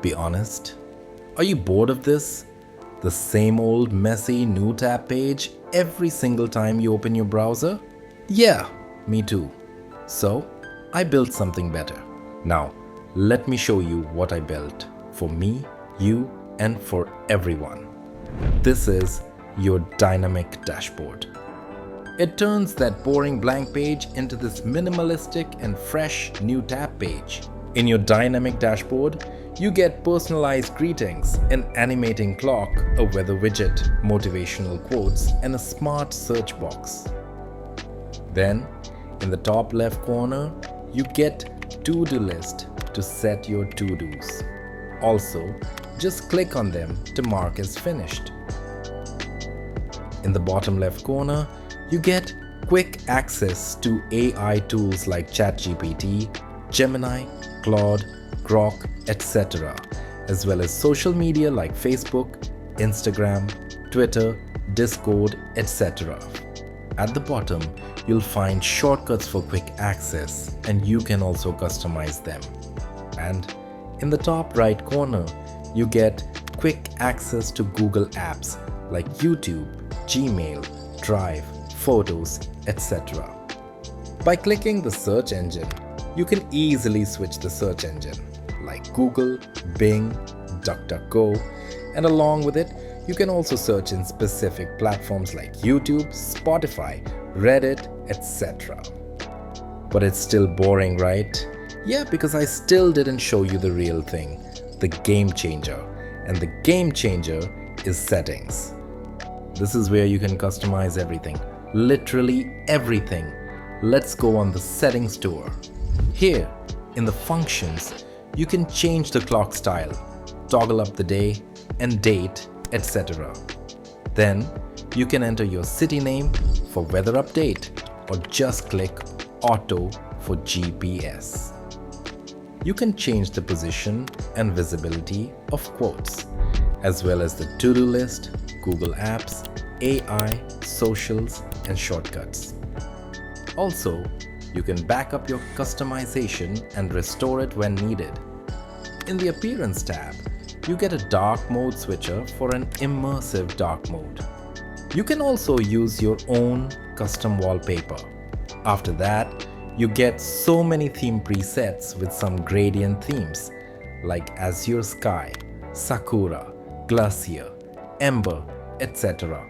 Be honest. Are you bored of this? The same old messy new tab page every single time you open your browser? Yeah, me too. So, I built something better. Now, let me show you what I built for me, you, and for everyone. This is your dynamic dashboard. It turns that boring blank page into this minimalistic and fresh new tab page. In your dynamic dashboard, you get personalized greetings, an animating clock, a weather widget, motivational quotes, and a smart search box. Then, in the top left corner, you get to-do list to set your to-dos. Also, just click on them to mark as finished. In the bottom left corner, you get quick access to AI tools like ChatGPT, Gemini, Claude, Grok, etc., as well as social media like Facebook, Instagram, Twitter, Discord, etc. At the bottom, you'll find shortcuts for quick access, and you can also customize them. And in the top right corner, you get quick access to Google apps like YouTube, Gmail, Drive, Photos, etc. By clicking the search engine, you can easily switch the search engine like Google, Bing, DuckDuckGo, and along with it, you can also search in specific platforms like YouTube, Spotify, Reddit, etc. But it's still boring, right? Yeah, because I still didn't show you the real thing, the game changer. And the game changer is settings. This is where you can customize everything, literally everything. Let's go on the settings tour. Here, in the functions, you can change the clock style, toggle up the day and date, etc. Then, you can enter your city name for weather update or just click Auto for GPS. You can change the position and visibility of quotes, as well as the to-do list, Google Apps, AI, socials, and shortcuts. Also, you can back up your customization and restore it when needed. In the Appearance tab, you get a dark mode switcher for an immersive dark mode. You can also use your own custom wallpaper. After that, you get so many theme presets with some gradient themes like Azure Sky, Sakura, Glacier, Ember, etc.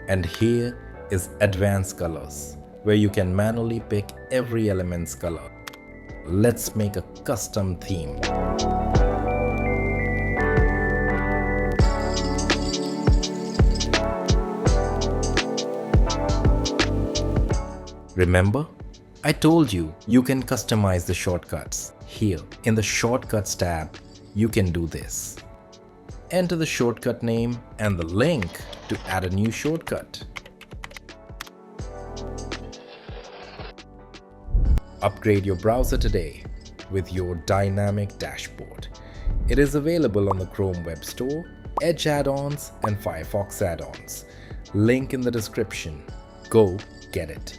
And here is Advanced Colors, where you can manually pick every element's color. Let's make a custom theme. Remember? I told you you can customize the shortcuts. Here, in the Shortcuts tab, you can do this. Enter the shortcut name and the link to add a new shortcut. Upgrade your browser today with your dynamic dashboard. It is available on the Chrome Web Store, Edge add-ons, and Firefox add-ons. Link in the description. Go get it.